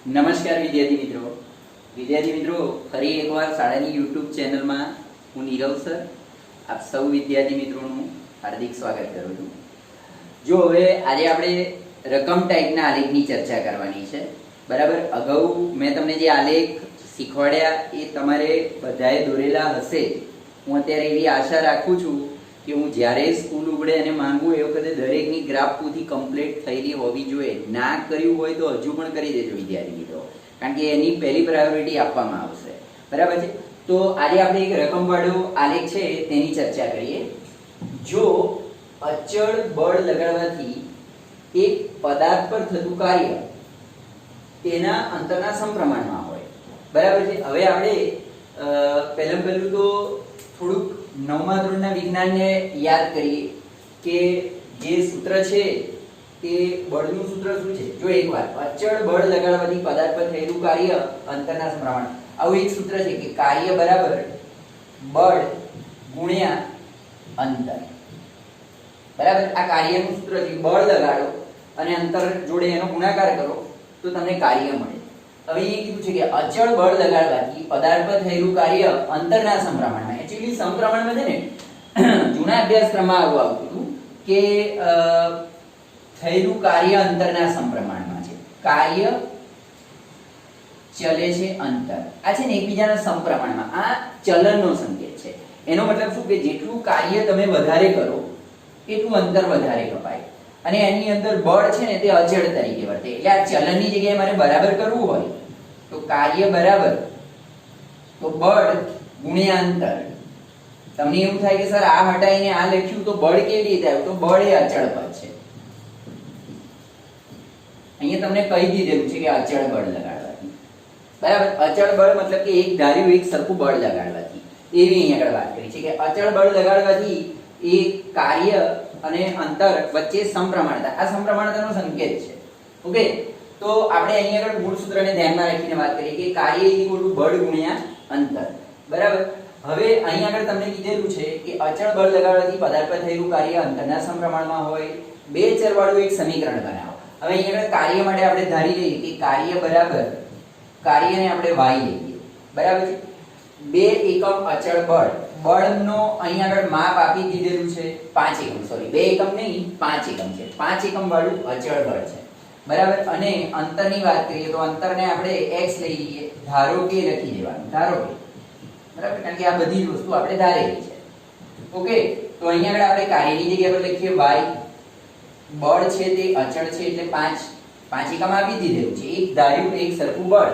નમસ્કાર વિદ્યાર્થી મિત્રો ફરી એકવાર શાળાની YouTube ચેનલમાં હું નીરવ સર આપ સૌ વિદ્યાર્થી મિત્રોનું હાર્દિક સ્વાગત કરું છું। જો હવે આજે આપણે રકમ ટાઈપના આલેખની ચર્ચા કરવાની છે, બરાબર। અગાઉ મેં તમને જે આલેખ શીખવાડ્યા એ તમારે બધાએ દોરેલા હશે। હું અત્યારે એવી આશા રાખું છું કે હું જ્યારે સ્કૂલ ઉગડે અને માંગું એ વખતે દરેકની ગ્રાફ પૂરી કમ્પ્લીટ થયેલી હોવી જોઈએ। ના કર્યું હોય તો હજુ પણ કરી દેજો વિદ્યાર્થી મિત્રો, કારણ કે એની પહેલી પ્રાયોરિટી આપવામાં આવશે, બરાબર છે। તો આજે આપણે એક રકમવાળો આલેખ છે તેની ચર્ચા કરીએ। જો અચળ બળ લગાડવાથી એક પદાર્થ પર થતું કાર્ય તેના અંતરના સમપ્રમાણમાં હોય, બરાબર છે। હવે આપણે પહેલું તો થોડુંક નવમા ધોરણના વિજ્ઞાનને યાદ કરીએ કે જે સૂત્ર છે તે બળનું સૂત્ર શું છે। જો એકવાર અચળ બળ લગાડવાથી પદાર્થ પર થયેલું કાર્ય અંતરના સમપ્રમાણ, આવું એક સૂત્ર છે કે કાર્ય બરાબર બળ ગુણ્યા અંતર, બરાબર। આ કાર્યનું સૂત્ર છે, બળ લગાડો અને અંતર જોડે એનો ગુણાકાર કરો તો તમને કાર્ય મળે। હવે એ કીધું છે કે અચળ બળ લગાડવાથી પદાર્થ પર થયેલું કાર્ય અંતરના સમપ્રમાણમાં, એકચ્યુઅલી સમપ્રમાણમાં છે ને જૂના અભ્યાસક્રમમાં આવું આવતું હતું કે થયેલું કાર્ય અંતરના સમપ્રમાણમાં છે। કાર્ય ચલે છે અંતર, આ છે ને એકબીજાના સમપ્રમાણમાં, આ ચલનનો સંકેત છે। એનો મતલબ શું કે જેટલું કાર્ય તમે વધારે કરો એટલું અંતર વધારે કપાય અને એની અંદર બળ છે ને તે અચળ તરીકે વર્તે। એટલે આ ચલનની જગ્યાએ મારે બરાબર કરવું હોય તો કાર્ય બરાબર તો બળ ગુણ્યા અંતર। તમને એવું થાય કે સર આ હટાઈને આ લખ્યું તો બળ કેવી રીતે આવ્યું, તો બળ એ અચળ પદ છે। અહીંયા તમને કહી દીધેલું છે કે અચળ બળ લગાડવાથી, બરાબર। અચળ બળ મતલબ કે એક ધાર્યું એક સરખું બળ લગાડવાથી, એવી અહીંયા આગળ વાત કરી છે કે અચળ બળ લગાડવાથી એ કાર્ય અને અંતર વચ્ચે સમપ્રમાણતા, આ સમપ્રમાણતાનો સંકેત છે। ઓકે, તો આપણે અહીંયા આગળ મૂળ સૂત્રને ધ્યાનમાં રાખીને વાત કરીએ કે કાર્ય બળ ગુણ્યા અંતર, બરાબર। હવે અહીંયા આગળ તમને કીધેલું છે કે અચળ બળ લગાડવાથી પદાર્થ પર થયેલું કાર્ય અંતરના સમપ્રમાણમાં હોય। બે ચલ વાળું એક સમીકરણ બનાવો। હવે અહીંયા આગળ કાર્ય માટે આપણે ધારી લઈએ કે કાર્ય બરાબર કાર્યને આપણે y લઈએ, બરાબર છે। 2 એકમ અચળ બળ, બળનો અહીંયા આગળ માપ આપી દીધેલું છે 5 એકમ, સોરી 2 એકમ નહીં 5 એકમ છે, 5 એકમ વાળું અચળ બળ છે, બરાબર। અને અંતરની વાત કરીએ તો અંતરને આપણે x લઈ લઈએ, ધારો કે લખી દેવાનું, ધારો કે, બરાબર, કારણ કે આ બધી વસ્તુ આપણે ધારેલી છે। ઓકે, તો અહીંયા આગળ આપણે કાર્યની જગ્યાએ આપણે લખીએ y, બળ છે તે અચળ છે એટલે 5 એકમ આપી દીધેલું છે, એક ધાર્યું એક સરખું બળ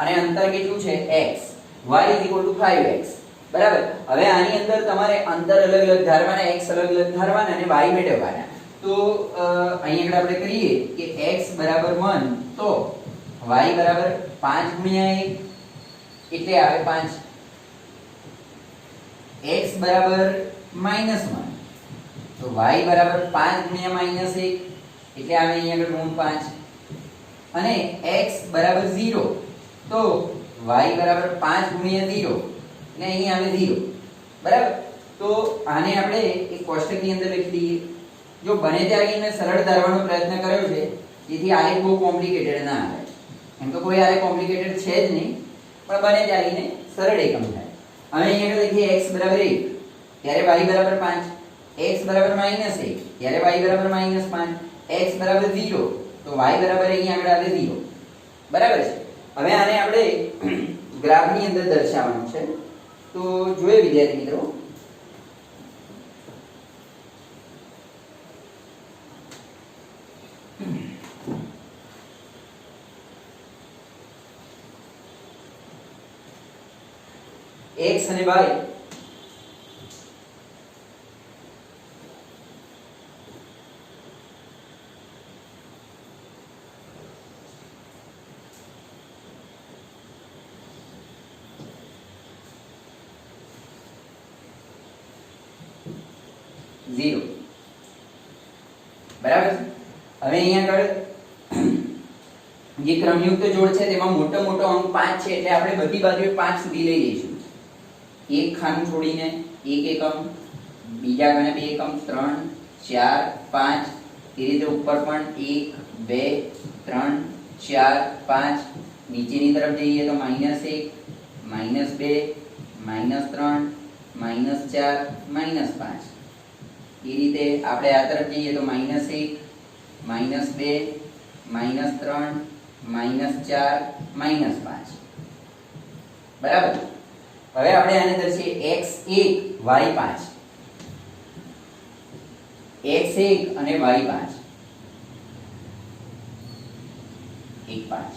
અને અંતર કેટલું છે x, y 5x, બરાબર। હવે આની અંદર તમારે અંતર અલગ અલગ ધારવાના, x અલગ અલગ ધારવાના અને y મેળવવાના। તો અહીંયા આગળ આપણે કરીએ કે x બરાબર 1 તો y બરાબર 5 ગુણ્યા 1 એટલે આવે 5, x બરાબર -1 તો y બરાબર 5 ગુણ્યા -1 એટલે આવે અહીંયા આગળ ઋણ 5 અને x બરાબર 0 તો y બરાબર 5 ગુણ્યા 0 ને અહીં આવે 0, બરાબર। તો આને આપણે એક કોષ્ટકની અંદર લખી દઈએ। જો બને ત્યાં લગી મેં સરળ ધારવાનો પ્રયત્ન કર્યો છે જેથી આલેખ બહુ કોમ્પ્લિકેટેડ ના આવે, એમ તો કોઈ આલેખ કોમ્પ્લિકેટેડ છે જ નહીં, પણ બને ત્યાં લગીને સરળ એકમ થાય। હવે અહીંયા આગળ લખીએ x બરાબર 1 ત્યારે y બરાબર 5, x બરાબર -1 ત્યારે y બરાબર -5, x બરાબર 0 તો y બરાબર અહીંયા આગળ આવે 0, બરાબર છે। હવે આને આપણે ગ્રાફની અંદર દર્શાવવાનું છે, તો જોઈએ વિદ્યાર્થી મિત્રો। x અને y ઝીરો, બરાબર। હવે અહીંયા આગળ જે ક્રમયુક્ત જોડ છે તેમાં મોટો મોટો અંક 5 છે એટલે આપણે બધી બાજુએ 5 સુધી લઈ જઈશું, એક ખાનું છોડીને 1 એકમ, બીજા ખાને 2 એકમ, 3 4 5 એ રીતે ઉપર પણ 1 2 3 4 5 નીચેની તરફ જઈએ તો -1 -2 -3 -4 -5 એ રીતે આપણે આ તરફ જઈએ તો -1 -2 -3 -4 -5 બરાબર। હવે આપણે આને દર્શાવીએ x1 y5 x1 અને y5 1 5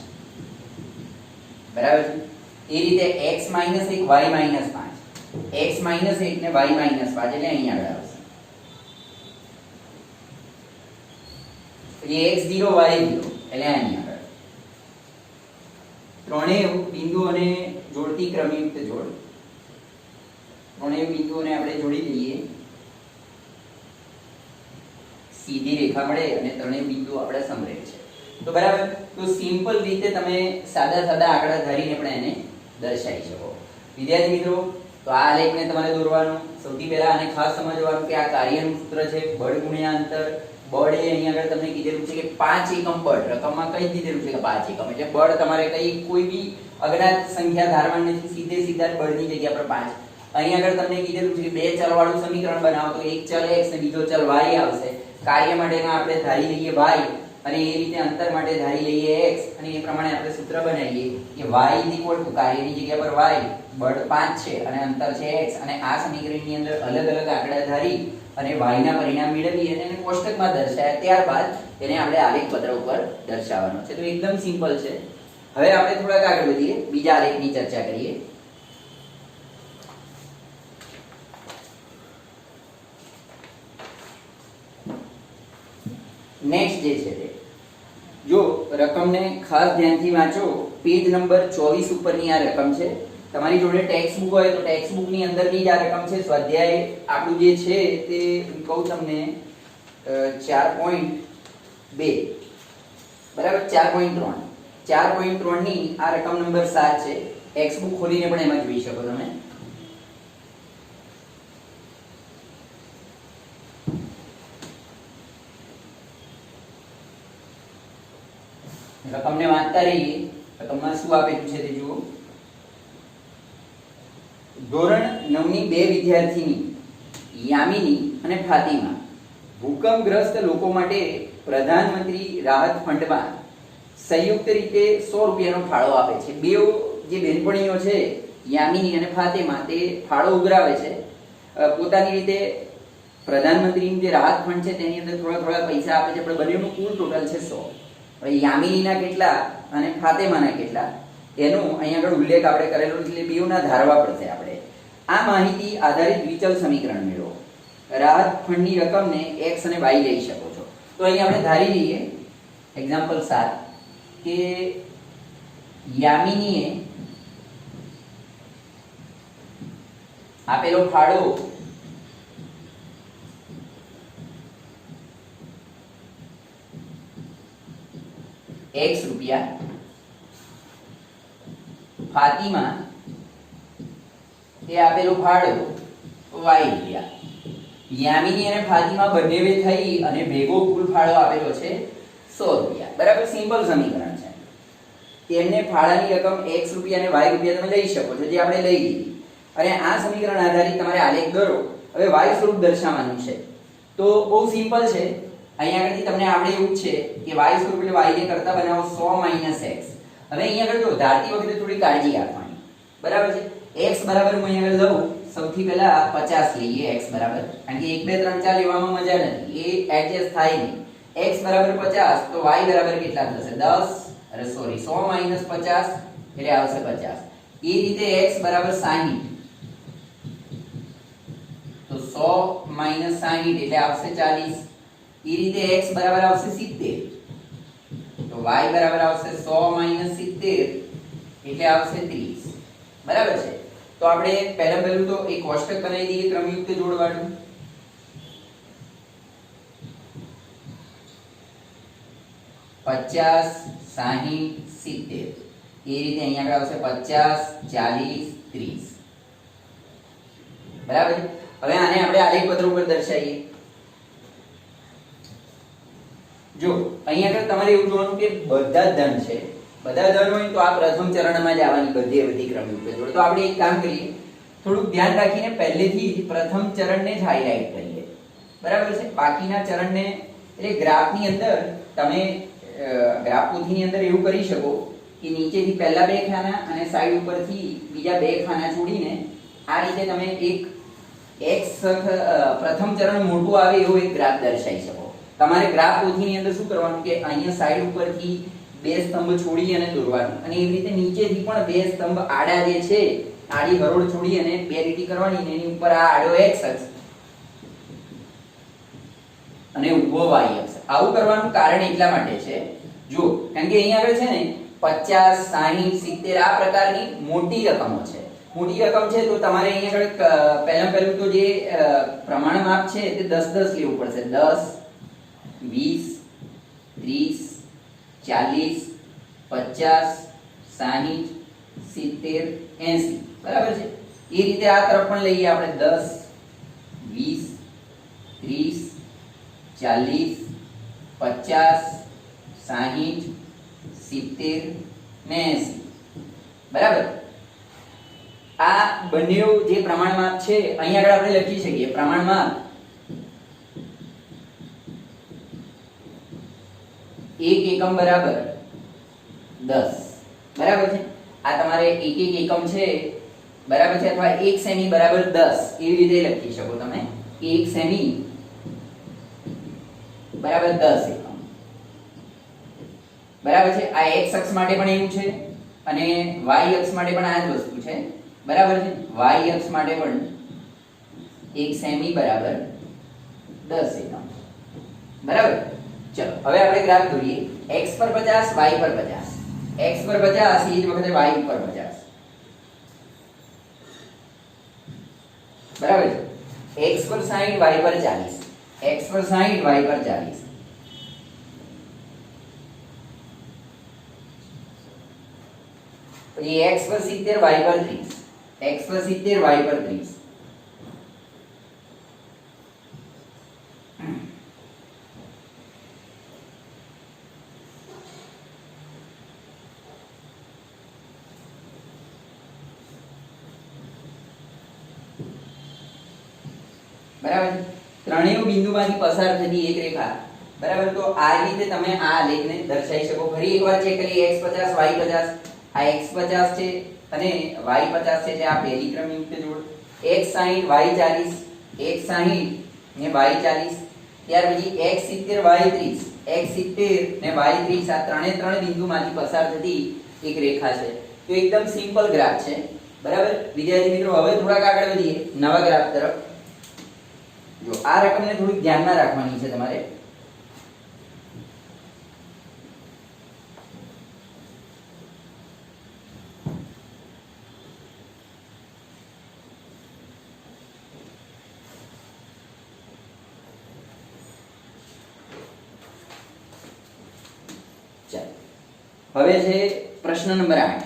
બરાબર છે। એ રીતે x - 1 y - 5 x - 1 ને y - 5 એટલે અહીં આગળ આવશે। પછી x0 y0 એટલે અહીં આગળ ત્રણેય બિંદુઓને જોડતી ક્રમયુક્ત જોડ ત્રણેય બિંદુઓને આપણે જોડી દઈએ, સીધી રેખા મળે અને ત્રણેય બિંદુ આપણે સમરેખ છે। તો બરાબર, તો સિમ્પલ રીતે તમે સાદા સાદા આંકડા ધારીને પણ એને દર્શાવી શકો। વિદ્યાર્થી મિત્રો, તો આ આલેખને તમારે દોરવાનો, સૌથી પહેલા આને ખાસ સમજવાનું કે આ કાર્યનું સૂત્ર છે બળ ગુણ્યા અંતર। બળ એ અહીં આગળ તમને કીધેલું છે કે 5 એકમ બળ, રકમમાં કઈ દીધેલું છે કે 5 એકમ, એટલે બળ તમારે કઈ કોઈ બી અજ્ઞાત સંખ્યા ધારવાની નથી, સીધે સીધા બળની જગ્યા પર 5। અહીં આગળ તમને કીધેલું છે કે બે ચલ વાળું સમીકરણ બનાવો તો એક ચલ x અને બીજો ચલ y આવશે। કાર્ય માટેના આપણે ધારી લઈએ y અને એ રીતે અંતર માટે ધારી લઈએ x અને એ પ્રમાણે આપણે સૂત્ર બનાવીએ કે y કાર્યની જગ્યા પર y, બળ 5 છે અને અંતર છે x, અને આ સમીકરણની અંદર અલગ અલગ આંકડા ધારી અને y ના પરિણામ મેળવી અને એને કોષ્ટકમાં દર્શાવ્યા, ત્યારબાદ એને આપણે આલેખ પત્ર ઉપર દર્શાવવાનો છે। તો એકદમ સિમ્પલ છે। હવે આપણે થોડાક આગળ વધીએ, બીજા આલેખની ચર્ચા કરીએ। નેક્સ્ટ જે છે તે જો રકમને ખાસ ધ્યાનથી વાંચો, પેજ નંબર 24 ઉપરની આ રકમ છે। તમારી જોડે ટેક્સ્ટ બુક હોય તો ટેક્સ્ટ બુક ની અંદરની જ આ રકમ છે। સ્વાધ્યાય આપણું જે છે તે કહું તમને 4.2 બરાબર, 4.3 ની આ રકમ નંબર 7 છે। ટેક્સ્ટ બુક ખોલીને પણ એમાં જોઈ શકો તમે। રકમને વાંચતા રહીએ, રકમમાં શું આપેલું છે તે જુઓ। ધોરણ 9 ની બે વિદ્યાર્થીની યામિની અને ફાતિમા ભૂકંપગ્રસ્ત લોકો માટે પ્રધાનમંત્રી રાહત ફંડમાં સંયુક્ત રીતે 100 રૂપિયાનો ફાળો આપે છે। બે જે બહેનપણીઓ છે યામિની અને ફાતિમા તે ફાળો ઉઘરાવે છે પોતાની રીતે। પ્રધાનમંત્રીનું જે રાહત ફંડ છે તેની અંદર થોડા થોડા પૈસા આપે છે, પણ બંનેનું કુલ ટોટલ છે 100। હવે યામિનીના કેટલા અને ફાતિમાના કેટલા એનું અહીંયા આગળ ઉલ્લેખ આપણે કરેલો, એટલે બેઉના ધારવા પડશે આપણે। આ માહિતી આધારિત દ્વિચલ સમીકરણ મેળવો। રાહત ફંડની રકમને x અને y લઈ શકો છો। તો અહીં આપણે ધારી લઈએ એક્ઝામ્પલ 7 કે યામિનીએ આપેલો ફાળો x રૂપિયા, ફાતિમા એ આપેલો ફાળો y રૂપિયા। યામિની અને ફાતિમા બંનેવે થઈ અને ભેગો કુલ ફાળો આપેલો છે 100 રૂપિયા। બરાબર, સિમ્પલ સમીકરણ છે। તેમને ફાળાની રકમ x રૂપિયા અને y રૂપિયા તમે લઈ શકો છો, જે આપણે લઈ લીધી। અને આ સમીકરણ આધારિત તમારે આલેખ દોરો। હવે y સ્વરૂપ દર્શાવવાનું છે, તો બહુ સિમ્પલ છે। અહીંયા આગળથી તમને આવડે એવું છે કે y સ્વરૂપ એટલે y ને કરતા બનાવો 100 - x। હવે અહીંયા આગળ જો ધારતી વખતે થોડી કાળજી રાખવાની, બરાબર છે। x બરાબર હું અહીંયા આગળ લઉં, સૌથી પહેલા 50 લઈએ x બરાબર, કારણ કે 1 2 3 4 લેવામાં મજા નથી, એ એડજસ્ટ થાય નહીં। x બરાબર 50 તો y બરાબર કેટલા થશે 10, અરે સોરી 100 - 50 એટલે આવશે 50। એ રીતે x બરાબર 60 તો 100 - 60 એટલે આવશે 40। એ રીતે x બરાબર આવશે 70 તો y બરાબર આવશે 100 - 70 એટલે આવશે 30। બરાબર છે। તો આપણે પહેલું તો એક કોષ્ટક બનાવી દઈએ ક્રમયુક્ત જોડવાળું। પચાસ 60 70 એ રીતે અહીંયા આગળ આવશે 50 40 30। બરાબર છે। હવે આને આપણે આલેખ પત્ર ઉપર દર્શાવીએ। જો અહીંયા આગળ તમારે એવું જોવાનું કે બધા જ ધન છે, બધા ધન હોય તો આ પ્રથમ ચરણમાં જ આવવાની બધી ક્રમયુક્ત જોડ. તો આપણે એક કામ કરીએ, થોડુંક ધ્યાન રાખીને પહેલેથી જ પ્રથમ ચરણને જ હાઇલાઇટ કરીએ, બરાબર છે. બાકીના ચરણને એટલે ગ્રાફની અંદર તમે ગ્રાફ પોથીની અંદર એવું કરી શકો કે નીચેથી પહેલા બે ખાના અને સાઈડ ઉપરથી બીજા બે ખાના છોડીને આ રીતે તમે એક x પ્રથમ ચરણ મોટું આવે એવો એક ગ્રાફ દર્શાવી શકો. તમારે ગ્રાફ પોથીની અંદર શું કરવાનું કે અહીંયા સાઈડ ઉપરથી બે સ્તંભ છોડી અને દોરવાનું, અને એવી રીતે નીચેથી પણ બે સ્તંભ આડા જે છે આડી હરોળ છોડી અને બે લીટી કરવાની, એની ઉપર આ આડો x અક્ષ અને ઊભો y અક્ષ. આવું કરવાનું કારણ એટલા માટે છે, જો કારણ કે અહીંયા આગળ છે ને 50 60 70 આ પ્રકારની મોટી રકમો છે. મોટી રકમ છે તો તમારે અહીંયા આગળ પહેલું તો જે પ્રમાણ માપ છે તે 10 10 લેવું પડશે. 10 20 30 40 50 60 70 80, બરાબર છે. એ રીતે આ તરફ પણ લઈએ આપણે 10 20 30 40 50 60 70 ને 80, બરાબર. આ બંને જે પ્રમાણ માપ છે અહીંયા આગળ આપણે લખી શકીએ. પ્રમાણ માપ 1 એકમ બરાબર 10, બરાબર છે. આ તમારે 1 એકમ છે, બરાબર છે, અથવા 1 સેમી બરાબર 10 એવી રીતે લખી શકો તમે. 1 સેમી બરાબર 10 એકમ, બરાબર છે. આ x અક્ષ માટે પણ એવું છે અને y અક્ષ માટે પણ આ જ વસ્તુ છે, બરાબર છે. y અક્ષ માટે પણ 1 સેમી બરાબર 10 એકમ, બરાબર. ચલો હવે આપણે ગ્રાફ દોરીએ. x પર 50 y પર 50, x પર 50 એ જ વખતે y ઉપર 50, બરાબર છે. x પર 60 y પર 40, x પર 60 y પર 40, પછી x પર 70 y પર 30, x પર 70 y પર 30, બરાબર. ત્રણેય બિંદુમાંથી પસાર થતી એક રેખા, બરાબર. તો આ રીતે તમે આ આલેખને દર્શાવી શકો. ફરી એકવાર ચેક કરીએ. x 50 y 50, આ x 50 છે અને y 50 છે, એટલે આ પહેલી ક્રમયુક્ત જોડ. x 60 y 40, x 60 ને y 40, ત્યાર પછી x 70 y 30, x 70 ને y 30, આ ત્રણ બિંદુમાંથી પસાર થતી એક રેખા છે. તો એકદમ સિમ્પલ ગ્રાફ છે, બરાબર. વિદ્યાર્થી મિત્રો હવે થોડાક આગળ વધીએ નવા ગ્રાફ તરફ. જો આ રકમને થોડીક ધ્યાનમાં રાખવાની છે તમારે. ચાલો હવે છે પ્રશ્ન નંબર 8.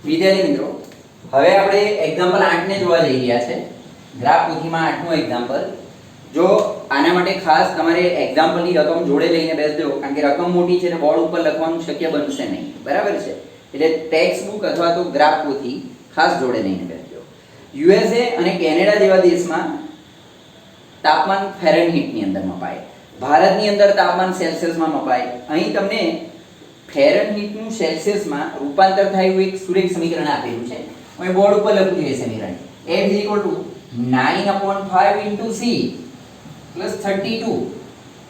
વિદ્યાર્થી મિત્રો હવે આપણે એક્ઝામ્પલ 8 ને જોવા જઈ રહ્યા છે. ગ્રાફ પોથીમાં 8મું એક્ઝામ્પલ. જો આના માટે ખાસ તમારે એક્ઝામ્પલની રકમ જોડે લઈને બેસજો, કારણ કે રકમ મોટી છે એટલે બોર્ડ ઉપર લખવાનું શક્ય બનશે નહીં, બરાબર છે. એટલે ટેક્સ્ટ બુક અથવા તો ગ્રાફ પોથી ખાસ જોડે લઈને બેસજો. યુએસએ અને કેનેડા જેવા દેશમાં તાપમાન ફેરનહીટની અંદર મપાય, ભારતની અંદર તાપમાન સેલ્સિયસમાં મપાય. અહીં તમને ફેરનહીટનું સેલ્સિયસમાં રૂપાંતર થાય એવું એક સુરેખ સમીકરણ આપેલું છે. मैं बोर्ड ઉપર લખું છું એ સમીકરણ. F = 9/5 * C + 32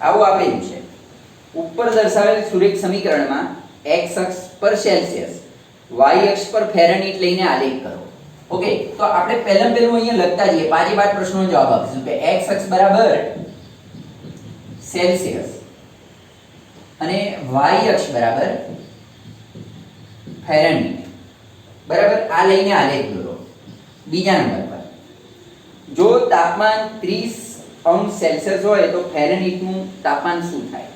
આવું આપેલું છે. ઉપર દર્શાવેલ સુરેખ સમીકરણમાં x અક્ષ પર સેલ્સિયસ, y અક્ષ પર ફેરનહીટ લઈને આલેખ કરો. ઓકે, તો આપણે પહેલું અહીંયા લખતા જઈએ. પાંચે પાંચ પ્રશ્નોનો જવાબ આપીશું કે x અક્ષ બરાબર સેલ્સિયસ અને y અક્ષ બરાબર ફેરનહીટ, બરાબર. આ લઈને આલેખ દોરો. બીજા નંબર પર જો તાપમાન 30°C હોય તો ફેરનહીટનું તાપમાન શું થાય?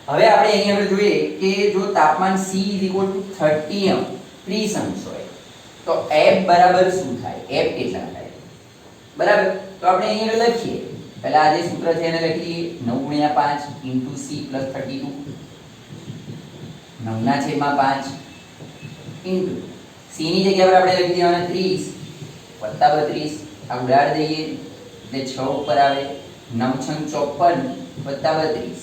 હવે આપણે અહીંયા આગળ જોઈએ કે જો તાપમાન C = 30°, હોય તો F બરાબર શું થાય? F કેટલા થાય? બરાબર. તો આપણે અહીંયા આગળ લખીએ પહેલા આ જે સૂત્ર છે એને લખી દઈએ 9 * 5 * c + 32 9/5 ઇન્ટુ c ની જગ્યા પર આપણે લખી દેવાના 30 + 32 આ ઉડાડ દઈએ એટલે 6 ઉપર આવે 9 × 54 + 32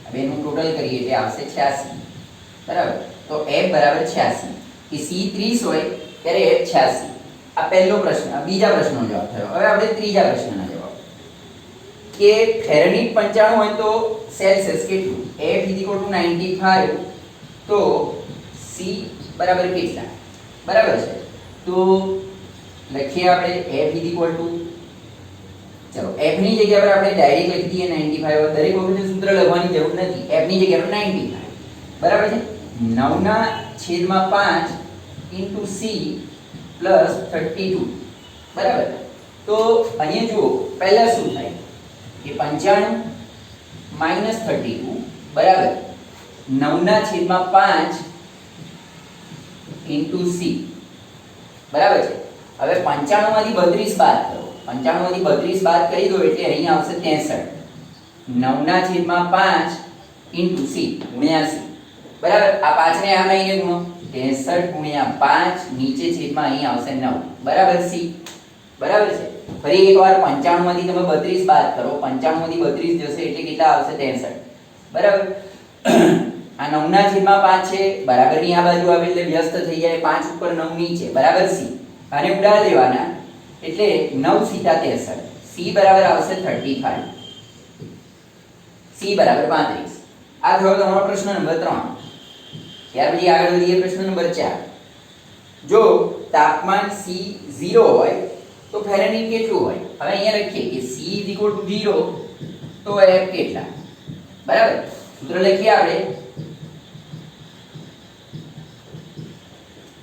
આ બેનું ટોટલ કરીએ એટલે આવશે 86 બરાબર તો f બરાબર 86 કે c 30 હોય ત્યારે f 86 આ પહેલો પ્રશ્ન આ બીજા પ્રશ્નનો જવાબ થયો હવે આપણે ત્રીજા પ્રશ્નના જવાબ કે ફેરનહીટ 95 હોય તો સેલ્સિયસ કેટલું f = 95 તો c બરાબર કેટલા બરાબર છે તો લખીએ આપણે f ચલો f ની જગ્યા પર આપણે ડાયરેક્ટ લખી દઈએ 95 દરેક વખતે સૂત્ર લખવાની જરૂર નથી f ની જગ્યા પર 95 બરાબર છે 9/5 * c + 32 બરાબર તો અહીંયા જુઓ પહેલા શું થાય કે 95 - 32 બરાબર 9/5 * c બરાબર છે હવે 95 માંથી 32 બાદ કરો 95 માંથી 32 બાદ કરી દો એટલે અહીં આવશે 63 9/5 * c ગુણ્યા c બરાબર આ 5 ને આમ લઈને ગુણો 63 * 5 નીચે છેદમાં અહીં આવશે 9 બરાબર c બરાબર છે ફરી એકવાર 95 માંથી તમે 32 બાદ કરો 95 માંથી 32 જશે એટલે કેટલા આવશે 63 બરાબર આ 9/5 છે બરાબર ની આ બાજુ આવે એટલે વ્યસ્ત થઈ જાય 5 ઉપર 9 નીચે બરાબર c આને ઉડાડ દેવાના એટલે 9 × 63 c બરાબર આવશે 35 c બરાબર 35 આ થયો તમારો પ્રશ્ન નંબર 3 ત્યાર પછી આગળ વધીએ પ્રશ્ન નંબર 4 જો તાપમાન c 0 હોય તો ફેરનહીટ કેટલું હોય હવે અહીંયા લખીએ કે c = 0 તો f કેટલા બરાબર સૂત્ર લખીએ આપણે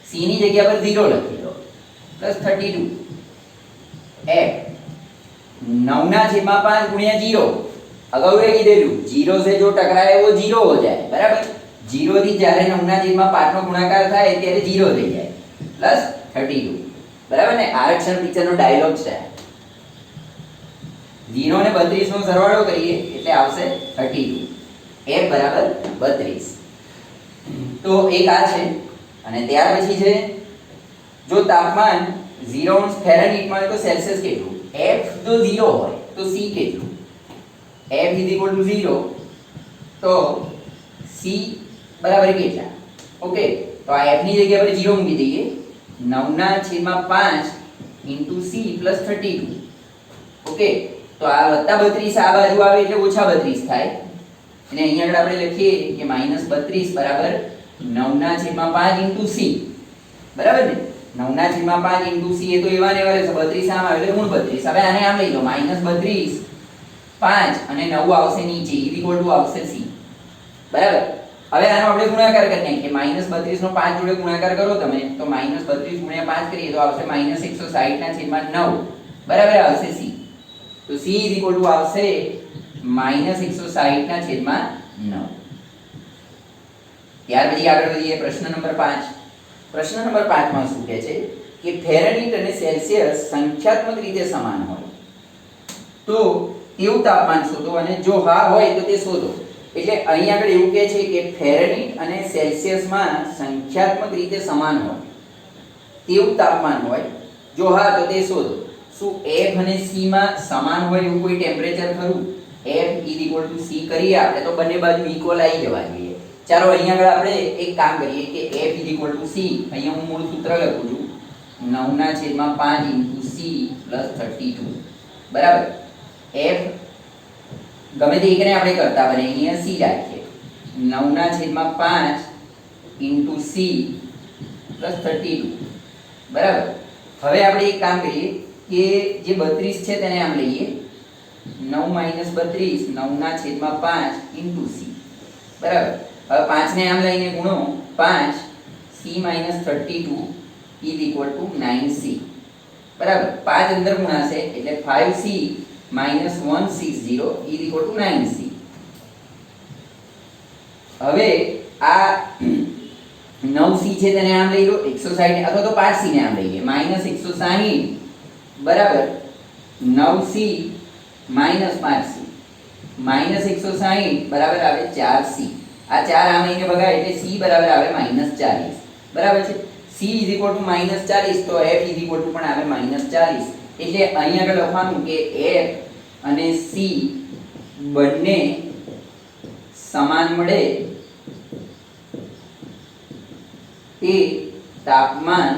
c ની જગ્યા પર 0 લખી દો +32 f 9/5 * 0 अगाऊ ये કીધેલું 0 से जो टकराए वो 0 हो जाए बराबर 0 થી જ્યારે 9/5 નો ગુણાકાર થાય ત્યારે 0 થઈ જાય +32 બરાબર ને આરક્ષણ પિક્ચરનો ડાયલોગ છે 0 ને 32 નો સરવાળો કરીએ એટલે આવશે 32 f બરાબર 32 તો એક આ છે અને ત્યાર પછી છે જો તાપમાન 0 ફેરનહીટ માં તો સેલ્સિયસ કેટલું f જો 0 હોય તો c કેટલું f = 0 તો c બરાબર કેટલા ઓકે તો આ f ની જગ્યા પર 0 મૂકી દઈએ 9/5 * c + 32 ઓકે તો આ +32 આ બાજુ આવે એટલે -32 થાય અને અહીંયા આગળ આપણે લખીએ કે -32 બરાબર 9/5 * c બરાબર ને 9/5 * c એ તો એવા ને એવા રહેશે 32 આમ આવે એટલે -32 હવે આને આમ લઈ લો -32 5 અને 9 આવશે નીચે = આવશે c બરાબર હવે આનો આપણે ગુણાકાર કરી નાખીએ -32 નો 5 જોડે ગુણાકાર કરો તમે તો -32 * 5 કરીએ તો આવશે -160/9 બરાબર આવશે c તો c = આવશે -160/9 ત્યાર પછી આગળ વધીએ પ્રશ્ન નંબર 5 પ્રશ્ન નંબર 5 માં શું કહે છે કે ફેરનહીટ અને સેલ્સિયસ સંખ્યાત્મક રીતે સમાન હોય તો તેવું તાપમાન શોધો અને જો હા હોય તો તે શોધો એટલે અહીં આગળ એવું કહે છે કે ફેરનહીટ અને સેલ્સિયસ માં સંખ્યાત્મક રીતે સમાન હોય તેવું તાપમાન હોય જો હા તો તે શોધો શું f અને c માં સમાન હોય એવું કોઈ ટેમ્પરેચર ખરું f = c કરીએ આપણે તો બંને બાજુ ઇક્વલ આવી જવા જોઈએ ચાલો અહીં આગળ આપણે એક કામ કરીએ કે f = c અહીંયા હું મૂળ સૂત્ર લખું છું 9/5 * c + 32 બરાબર f ગમે તે એકને આપણે કરતા બને અહીંયા c રાખીએ 9/5 * c + 32 બરાબર હવે આપણે એક કામ કરીએ કે જે 32 છે તેને આમ લઈએ 9 - 32 9/5 * c બરાબર હવે 5 ને આમ લઈને ગુણો 5 c - 32 = 9c બરાબર 5 અંદર ગુણાશે એટલે 5c - 160 = 9c હવે આ 9c છે તેને આમ લઈ લો 160 અથવા તો 5c ને આમ લઈએ -160 બરાબર 9c -5c -160 બરાબર આવે 4c. આ 4 આમ આવીને ભગાય એટલે c બરાબર આવે -40. બરાબર છે. c -40 તો f પણ આવે -40. એટલે અહીંયા આગળ લખવાનું કે f અને c બંને સમાન મળે તે તાપમાન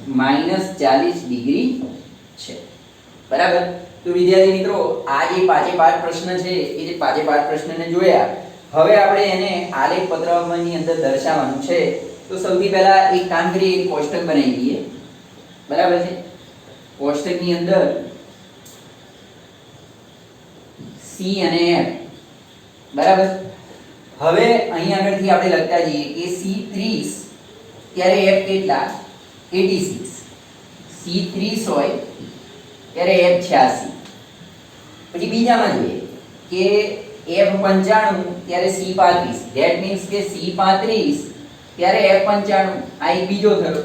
-40 ડિગ્રી છે. બરાબર. તો વિદ્યાર્થી મિત્રો આ જે પાંચે પાંચ પ્રશ્ન છે એ જે પાંચે પાંચ પ્રશ્નને જોયા. હવે આપણે એને આલેખ પત્રકની અંદર દર્શાવવાનું છે. તો સૌથી પહેલા એક કામ કરીએ, એક કોષ્ટક બનાવી દઈએ. બરાબર છે. કોષ્ટકની અંદર c અને f. બરાબર. હવે અહીં આગળથી આપણે લખતા જઈએ કે c 30 ત્યારે f કેટલા 86, c 30 હોય ત્યારે f 86. પછી બીજામાં જોઈએ કે f 95 ત્યારે c 35. ધેટ મીન્સ કે c 35 ત્યારે f 95. આ એક બીજો થયો.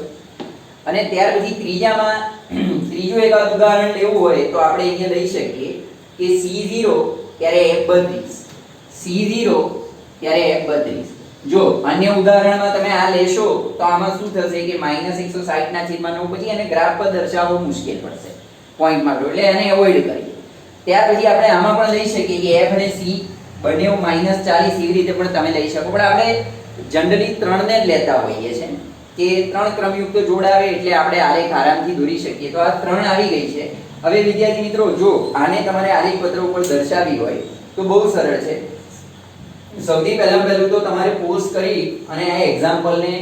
અને ત્યાર પછી ત્રીજામાં ત્રીજું એક ઉદાહરણ લેવું હોય તો આપણે અહીંયા લઈ શકીએ કે c0 ત્યારે f 32, c0 ત્યારે f 32. જો અન્ય ઉદાહરણમાં તમે આ લેશો તો આમાં શું થશે કે -160 ના છેદમાં 9 પછી અને ગ્રાફ પર દર્શાવવો મુશ્કેલ પડશે પોઈન્ટમાં, એટલે એને એવોઇડ કરીએ. ત્યાર પછી આપણે આમાં પણ લઈ શકીએ કે f અને c બંને -40 એવી રીતે પણ તમે લઈ શકો. પણ આપણે જનરલી 3 ને જ લેતા હોઈએ છે કે 3 ક્રમયુક્ત જોડ આવે એટલે આપણે આલેખ આરામથી દોરી શકીએ. તો આ 3 આવી ગઈ છે. હવે વિદ્યાર્થી મિત્રો જો આને તમારે આલેખ પત્ર ઉપર દર્શાવવી હોય તો બહુ સરળ છે. સૌથી પહેલું તો તમારે પોઝ કરી અને આ એક્ઝામ્પલને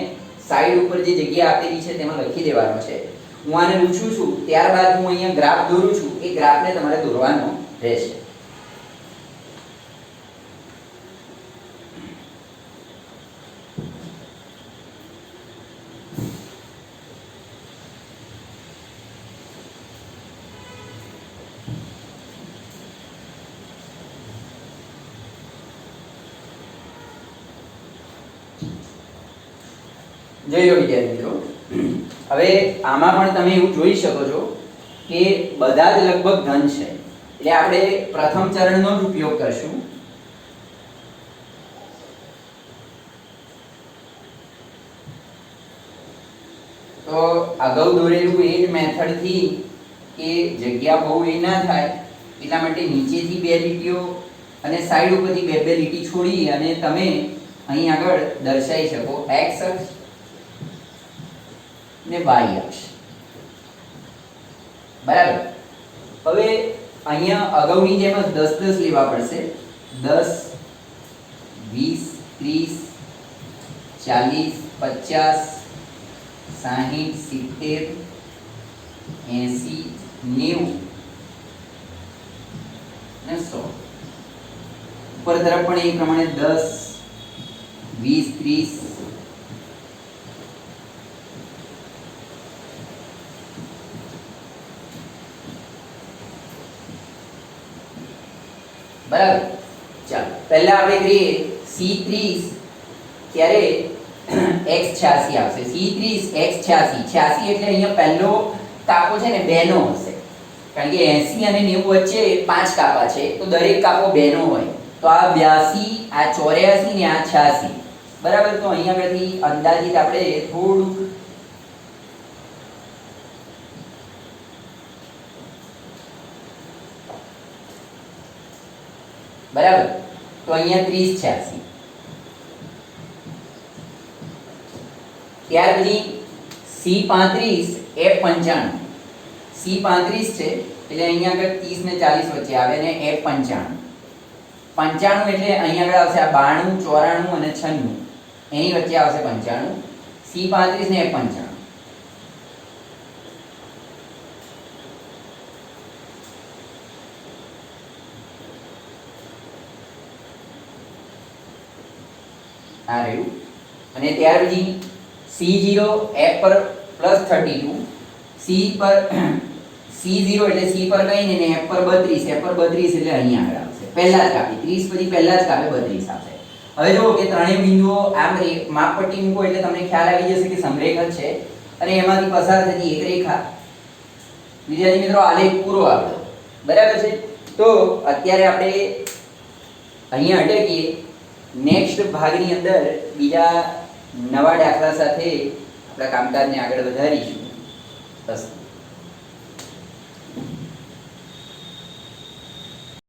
સાઈડ ઉપર જે જગ્યા આપેલી છે તેમાં લખી દેવાનો છે. હું આને લૂછું છું, ત્યારબાદ હું અહીંયા ગ્રાફ દોરું છું. એ ગ્રાફને તમારે દોરવાનો રહેશે. જોઈ લો વિદ્યાર્થી મિત્રો. હવે આમાં પણ તમે એવું જોઈ શકો છો કે બધા જ લગભગ ધન છે. એટલે આપણે પ્રથમ ચરણનો જ ઉપયોગ કરશું. તો અગાઉ દોરેલું એ જ મેથડ થી કે જગ્યા બહુ એ ના થાય એટલા માટે નીચેથી બે લીટીઓ અને સાઈડ ઉપરથી બે બે લીટી છોડી અને તમે અહીં આગળ દર્શાવી શકો x અક્ષ ને y અક્ષ. બરાબર. હવે અહીંયા અગાઉની જેમ જ 10 10 લેવા પડશે. 10 20 30 40 50 60 70 80 90 ને 100. ઉપર તરફ પણ એ પ્રમાણે 10 20 30 બરાબર. ચાલો પહેલા આપણે કરીએ c30 ત્યારે x 86 આવશે. c30 x 86. 86 એટલે અહીંયા પહેલો કાપો છે ને 2 નો હશે, કારણ કે 80 અને 90 વચ્ચે 5 કાપા છે તો દરેક કાપો 2 નો હોય. તો આ 82, આ 84 ને આ 86. બરાબર. તો અહીંયા આગળથી અંદાજિત આપણે થોડું બરાબર. તો અહીંયા 30 86. ત્યાર પછી C35 F95. C35 છે એટલે અહીંયા આગળ 30 ને 40 વચ્ચે આવે અને F95. 95 એટલે અહીંયા આગળ આવશે આ 92 94 અને 96 એની વચ્ચે આવશે 95. C35 ને F95. આ રહ્યું. અને ત્યાર પછી C0 F પર +32, C પર C0 એટલે C પર કઈ નહીં ને F પર 32, F પર 32 એટલે અહીંયા આગળ આવશે. પહેલા જ કાપી 30 પછી પહેલા જ કાપે 32 આવશે. હવે જો કે ત્રણેય બિંદુઓ આમ માપપટ્ટી મૂકો એટલે તમને ખ્યાલ આવી જશે કે સમરેખા છે અને એમાંથી પસાર થતી એક રેખા વિદ્યાર્થી મિત્રો આલેખ પૂરો આવ્યો, બરાબર છે. તો અત્યારે આપણે અહીંયા અટકીએ. નેક્સ્ટ ભાગની અંદર બીજા નવા દાખલા સાથે આપણા કામકાજને આગળ વધારીશું. બસ.